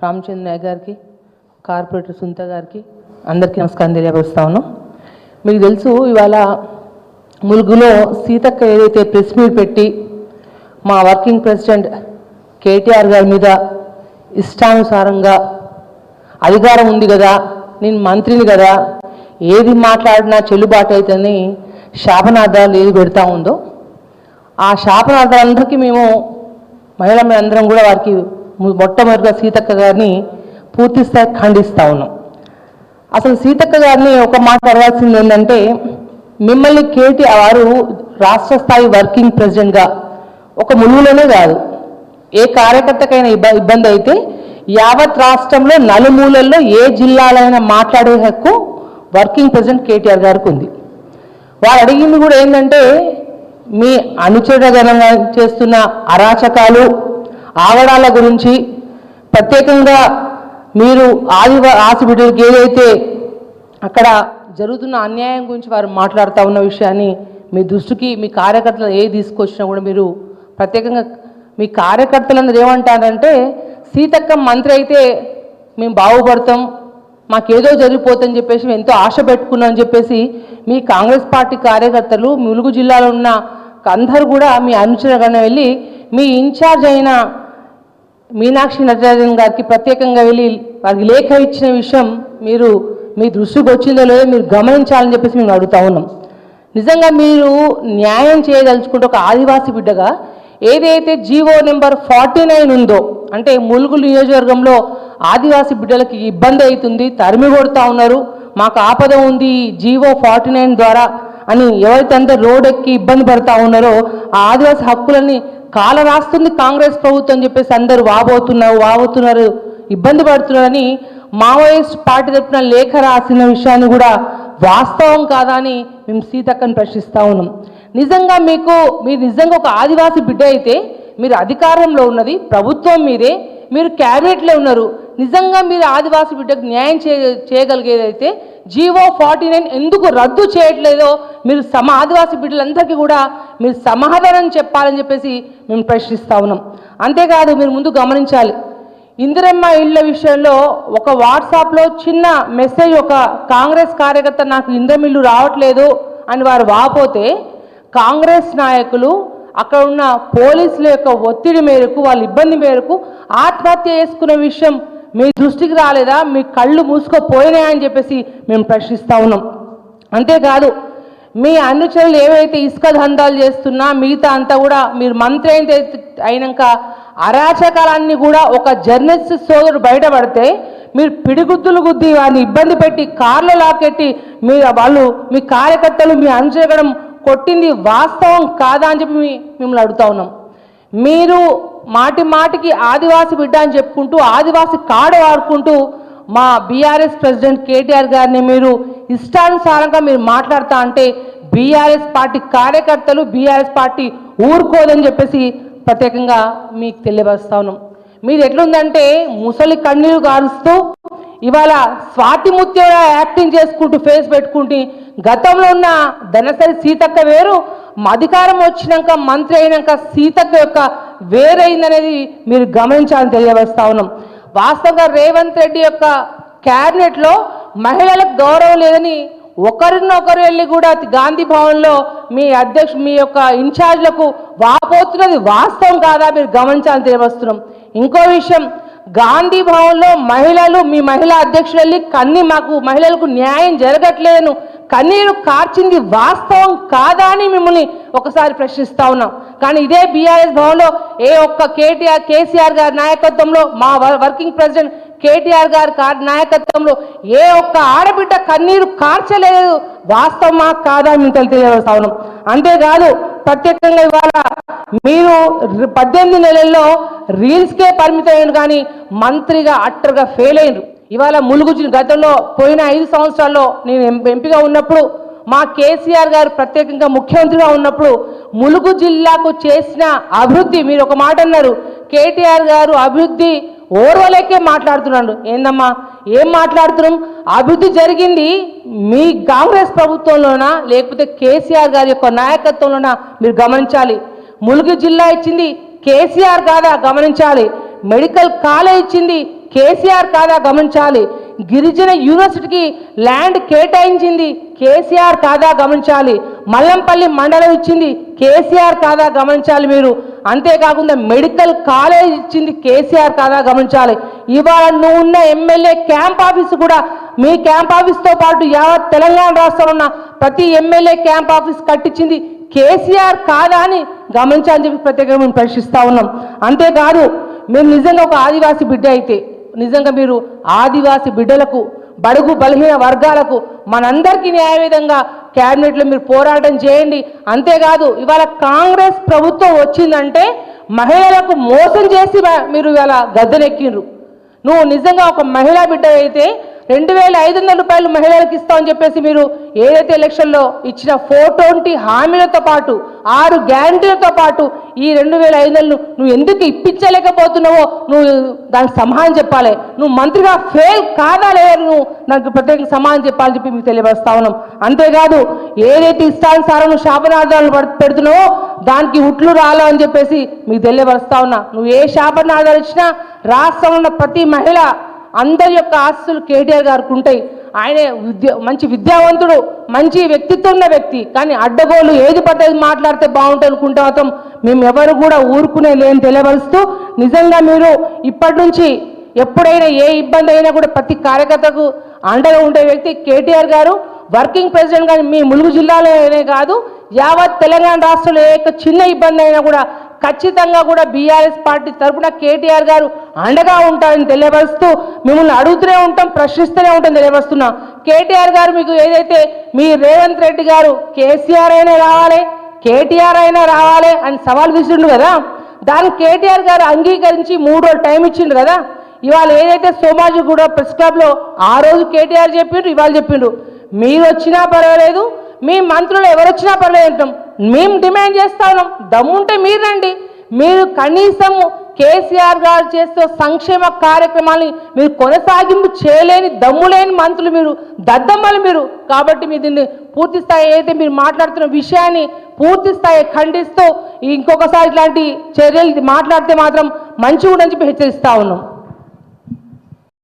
రామచంద్ర నాయక్ గారికి, కార్పొరేటర్ సునీత గారికి అందరికీ నమస్కారం తెలియపరుస్తా ఉన్నాం. మీకు తెలుసు, ఇవాళ ములుగులో సీతక్క ఏదైతే ప్రెస్ మీట్ పెట్టి మా వర్కింగ్ ప్రెసిడెంట్ కేటీఆర్ గారి మీద ఇష్టానుసారంగా అధికారం ఉంది కదా, నేను మంత్రిని కదా, ఏది మాట్లాడినా చెల్లుబాటు అవుతుందని శాపనార్థాలు ఏది పెడతా ఉందో, ఆ శాపనార్థాలందరికీ మేము మహిళలందరం కూడా వారికి మొట్టమొదటిగా సీతక్క గారిని పూర్తి స్థాయి ఖండిస్తూ ఉన్నాం. అసలు సీతక్క గారిని ఒక మాట అడగాల్సింది ఏంటంటే, మిమ్మల్ని కేటీఆర్ వారు రాష్ట్ర స్థాయి వర్కింగ్ ప్రెసిడెంట్గా ఒక ములుగులోనే కాదు, ఏ కార్యకర్తకైనా ఇబ్బంది అయితే యావత్ రాష్ట్రంలో నలుమూలల్లో ఏ జిల్లాలైనా మాట్లాడే హక్కు వర్కింగ్ ప్రెసిడెంట్ కేటీఆర్ గారికి ఉంది. వారు అడిగింది కూడా ఏంటంటే, మీ అనుచరగణంగా చేస్తున్న అరాచకాలు ఆగడాల గురించి, ప్రత్యేకంగా మీరు ఆదివాసి బిడ్డలకు ఏదైతే అక్కడ జరుగుతున్న అన్యాయం గురించి వారు మాట్లాడుతూ ఉన్న విషయాన్ని మీ దృష్టికి మీ కార్యకర్తలు ఏది తీసుకొచ్చినా కూడా మీరు ప్రత్యేకంగా మీ కార్యకర్తలందరూ ఏమంటారంటే, సీతక్క మంత్రి అయితే మేము బాగుపడతాం, మాకేదో జరిగిపోతుందని చెప్పేసి ఎంతో ఆశ పెట్టుకున్నామని చెప్పేసి మీ కాంగ్రెస్ పార్టీ కార్యకర్తలు ములుగు జిల్లాలో ఉన్న అందరూ కూడా మీ అనుచరగణ వెళ్ళి మీ ఇన్ఛార్జ్ అయిన మీనాక్షి నటరాజన్ గారికి ప్రత్యేకంగా వెళ్ళి వారికి లేఖ ఇచ్చిన విషయం మీరు మీ దృష్టికి వచ్చిందో లేదో మీరు గమనించాలని చెప్పేసి మేము అడుగుతా ఉన్నాం. నిజంగా మీరు న్యాయం చేయదలుచుకుంటే ఒక ఆదివాసీ బిడ్డగా ఏదైతే జీవో నెంబర్ 49 ఉందో, అంటే ములుగు నియోజకవర్గంలో ఆదివాసీ బిడ్డలకి ఇబ్బంది అవుతుంది, తరిమి కొడుతూ ఉన్నారు, మాకు ఆపద ఉంది జీవో 49 ద్వారా అని ఎవరైతే అందరూ రోడ్ ఎక్కి ఇబ్బంది పడుతూ ఉన్నారో ఆ ఆదివాసీ హక్కులని కాల రాస్తుంది కాంగ్రెస్ ప్రభుత్వం అని చెప్పేసి అందరూ వాబోతున్నారు, ఇబ్బంది పడుతున్నారని మావోయిస్ట్ పార్టీ తరపున లేఖ రాసిన విషయాన్ని కూడా వాస్తవం కాదా అని మేము సీతక్కని ప్రశ్నిస్తూ ఉన్నాం. నిజంగా మీరు నిజంగా ఒక ఆదివాసీ బిడ్డ అయితే మీరు అధికారంలో ఉన్నది ప్రభుత్వం మీదే, మీరు క్యాబినెట్లో ఉన్నారు, నిజంగా మీరు ఆదివాసీ బిడ్డకు న్యాయం చేయగలిగేదైతే జీవో 49 ఎందుకు రద్దు చేయట్లేదో మీరు ఆదివాసీ బిడ్డలందరికీ కూడా మీరు సమాధానం చెప్పాలని చెప్పేసి మేము ప్రశ్నిస్తూ ఉన్నాం. అంతేకాదు, మీరు ముందు గమనించాలి, ఇందిరమ్మ ఇళ్ళ విషయంలో ఒక వాట్సాప్లో చిన్న మెసేజ్ ఒక కాంగ్రెస్ కార్యకర్త నాకు ఇందిరమ్మ ఇల్లు రావట్లేదు అని వారు వాపోతే కాంగ్రెస్ నాయకులు అక్కడ ఉన్న పోలీసుల యొక్క ఒత్తిడి మేరకు వాళ్ళ ఇబ్బంది మేరకు ఆత్మహత్య చేసుకునే విషయం మీ దృష్టికి రాలేదా? మీ కళ్ళు మూసుకుపోయినాయని చెప్పేసి మేము ప్రశ్నిస్తూ ఉన్నాం. అంతేకాదు, మీ అనుచరులు ఏవైతే ఇసుక దందాలు చేస్తున్నా మిగతా అంతా కూడా మీరు మంత్రి అయినాక అరాచకాలన్నీ కూడా ఒక జర్నలిస్ట్ సోదరుడు బయటపడితే మీరు పిడిగుద్దులు గుద్ది వారిని ఇబ్బంది పెట్టి కార్లో లాకెట్టి మీ కార్యకర్తలు మీ అనుచరగడం కొట్టింది వాస్తవం కాదా అని చెప్పి మిమ్మల్ని అడుగుతా ఉన్నాం. మీరు మాటికి ఆదివాసి బిడ్డ అని చెప్పుకుంటూ ఆదివాసి కార్డు వాడుకుంటూ మా బీఆర్ఎస్ ప్రెసిడెంట్ కేటీఆర్ గారిని మీరు ఇష్టానుసారంగా మీరు మాట్లాడుతా అంటే బీఆర్ఎస్ పార్టీ కార్యకర్తలు బీఆర్ఎస్ పార్టీ ఊరుకోదని చెప్పేసి ప్రత్యేకంగా మీకు తెలియపరుస్తా ఉన్నాం. మీరు ఎట్లుందంటే ముసలి కన్నీరు గారుస్తూ ఇవాళ స్వాతి ముత్యంగా యాక్టింగ్ చేసుకుంటూ ఫేస్ పెట్టుకుంటూ గతంలో ఉన్న ధనసరి సీతక్క వేరు, అధికారం వచ్చినాక మంత్రి అయినాక సీతక్క యొక్క వేరైందనేది మీరు గమనించాలని తెలియవస్తా ఉన్నాం. వాస్తవంగా రేవంత్ రెడ్డి యొక్క క్యాబినెట్లో మహిళలకు గౌరవం లేదని ఒకరినొకరు వెళ్ళి కూడా గాంధీ భవన్లో మీ యొక్క ఇన్ఛార్జ్లకు వాపోతున్నది వాస్తవం కాదా మీరు గమనించాలని తెలియవస్తున్నాం. ఇంకో విషయం, గాంధీ భవన్లో మీ మహిళా అధ్యక్షులు వెళ్ళి మాకు మహిళలకు న్యాయం జరగట్లేను కన్నీరు కార్చింది వాస్తవం కాదా అని మిమ్మల్ని ఒకసారి ప్రశ్నిస్తా ఉన్నాం. కానీ ఇదే బీఆర్ఎస్ భవన్లో ఏ ఒక్క కేసీఆర్ గారి నాయకత్వంలో మా వర్కింగ్ ప్రెసిడెంట్ కేటీఆర్ గారి నాయకత్వంలో ఏ ఒక్క ఆడబిడ్డ కన్నీరు కార్చలేదు, వాస్తవమా కాదా మేము తెలియజేస్తా ఉన్నాం. అంతేకాదు, ప్రత్యేకంగా ఇవాళ మీరు 18 నెలల్లో రీల్స్కే పరిమితమైన కానీ మంత్రిగా అట్టర్గా ఫెయిల్ అయినరు. ఇవాళ ములుగు గతంలో పోయిన 5 సంవత్సరాల్లో నేను ఎంపీగా ఉన్నప్పుడు మా కేసీఆర్ గారు ప్రత్యేకంగా ముఖ్యమంత్రిగా ఉన్నప్పుడు ములుగు జిల్లాకు చేసిన అభివృద్ధి మీరు ఒక మాట అన్నారు, కేటీఆర్ గారు అభివృద్ధి ఓర్వలేకే మాట్లాడుతున్నాడు. ఏందమ్మా ఏం మాట్లాడుతున్నాం? అభివృద్ధి జరిగింది మీ కాంగ్రెస్ ప్రభుత్వంలోనా లేకపోతే కేసీఆర్ గారి యొక్క నాయకత్వంలోనా మీరు గమనించాలి. ములుగు జిల్లా ఇచ్చింది కేసీఆర్ కాదా గమనించాలి. మెడికల్ కాలేజ్ ఇచ్చింది కేసీఆర్ కాదా గమనించాలి. గిరిజన యూనివర్సిటీకి ల్యాండ్ కేటాయించింది కేసీఆర్ కాదా గమనించాలి. మల్లంపల్లి మండలం ఇచ్చింది కేసీఆర్ కాదా గమనించాలి మీరు. అంతేకాకుండా మెడికల్ కాలేజ్ ఇచ్చింది కేసీఆర్ కాదా గమనించాలి. ఇవాళ నువ్వు ఉన్న ఎమ్మెల్యే క్యాంప్ ఆఫీసు కూడా మీ క్యాంప్ ఆఫీస్తో పాటు యావత్ తెలంగాణ రాష్ట్రంలో ఉన్న ప్రతి ఎమ్మెల్యే క్యాంప్ ఆఫీస్ కట్టించింది కేసీఆర్ కాదా అని గమనించాలని చెప్పి ప్రత్యేకంగా మేము ప్రశ్నిస్తూ ఉన్నాం. అంతేకాదు మీరు నిజంగా ఒక ఆదివాసీ బిడ్డ అయితే, నిజంగా మీరు ఆదివాసీ బిడ్డలకు, బడుగు బలహీన వర్గాలకు, మనందరికీ న్యాయవిధంగా క్యాబినెట్లో మీరు పోరాటం చేయండి. అంతేకాదు ఇవాళ కాంగ్రెస్ ప్రభుత్వం వచ్చిందంటే మహిళలకు మోసం చేసి మీరు ఇవాళ గద్దెనెక్కిండ్రు. నువ్వు నిజంగా ఒక మహిళా బిడ్డ అయితే 2500 రూపాయలు మహిళలకు ఇస్తామని చెప్పేసి మీరు ఏదైతే ఎలక్షన్లో ఇచ్చిన 420 హామీలతో పాటు 6 గ్యారంటీలతో పాటు ఈ 2500 నువ్వు ఎందుకు ఇప్పించలేకపోతున్నావో నువ్వు దానికి సమాధానం చెప్పాలి. నువ్వు మంత్రిగా ఫెయిల్ కాదా లేదా నువ్వు నాకు ప్రత్యేక సమాధానం చెప్పాలని చెప్పి మీకు తెలియపరుస్తా ఉన్నాం. అంతేకాదు ఏదైతే ఇష్టానుసారం నువ్వు శాపనార్థాలు పెడుతున్నావో దానికి ఉట్లు రాలో అని చెప్పేసి మీకు తెలియపరుస్తా ఉన్నా. నువ్వు ఏ శాపనార్థాలు ఇచ్చినా రాష్ట్రంలో ఉన్న ప్రతి మహిళ అందరి యొక్క ఆస్తులు కేటీఆర్ గారికి ఉంటాయి. ఆయనే మంచి విద్యావంతుడు, మంచి వ్యక్తిత్వం ఉన్న వ్యక్తి. కానీ అడ్డగోలు ఏది పడ్డది మాట్లాడితే బాగుంటుంది అనుకుంటే మాత్రం మేము ఎవరు కూడా ఊరుకునే లేని తెలియపరుస్తూ, నిజంగా మీరు ఇప్పటి నుంచి ఎప్పుడైనా ఏ ఇబ్బంది అయినా కూడా ప్రతి కార్యకర్తకు అండగా ఉండే వ్యక్తి కేటీఆర్ గారు. వర్కింగ్ ప్రెసిడెంట్ కానీ మీ ములుగు జిల్లాలోనే కాదు యావత్ తెలంగాణ రాష్ట్రంలో ఏ చిన్న ఇబ్బంది అయినా కూడా ఖచ్చితంగా కూడా బీఆర్ఎస్ పార్టీ తరఫున కేటీఆర్ గారు అండగా ఉంటారని తెలియపరుస్తూ మిమ్మల్ని అడుగుతూనే ఉంటాం, ప్రశ్నిస్తూనే ఉంటాం తెలియపరుస్తున్నా. కేటీఆర్ గారు మీకు ఏదైతే మీ రేవంత్ రెడ్డి గారు కేసీఆర్ అయినా రావాలి, కేటీఆర్ అయినా రావాలి అని సవాల్ విసిండు కదా, దాన్ని కేటీఆర్ గారు అంగీకరించి 3 రోజులు టైం ఇచ్చిండు కదా. ఇవాళ ఏదైతే సోమాజీ కూడా ప్రెస్ క్లబ్లో ఆ రోజు కేటీఆర్ చెప్పిండ్రు, ఇవాళ చెప్పిండు. మీరు వచ్చినా పర్వాలేదు, మీ మంత్రులు ఎవరు వచ్చినా పర్లేదు అంటాం. మేము డిమాండ్ చేస్తా ఉన్నాం, దమ్ముంటే మీరు రండి. మీరు కనీసం కేసీఆర్ గారు చేసే సంక్షేమ కార్యక్రమాన్ని మీరు కొనసాగింపు చేయలేని దమ్ము లేని మంత్రులు మీరు, దద్దమ్మలు మీరు. కాబట్టి మీరు దీన్ని పూర్తి స్థాయి ఏదైతే మీరు మాట్లాడుతున్న విషయాన్ని పూర్తి స్థాయి ఖండిస్తూ ఇంకొకసారి ఇట్లాంటి చర్యలు మాట్లాడితే మాత్రం మంచిగా ఉండని చెప్పి హెచ్చరిస్తా ఉన్నాం.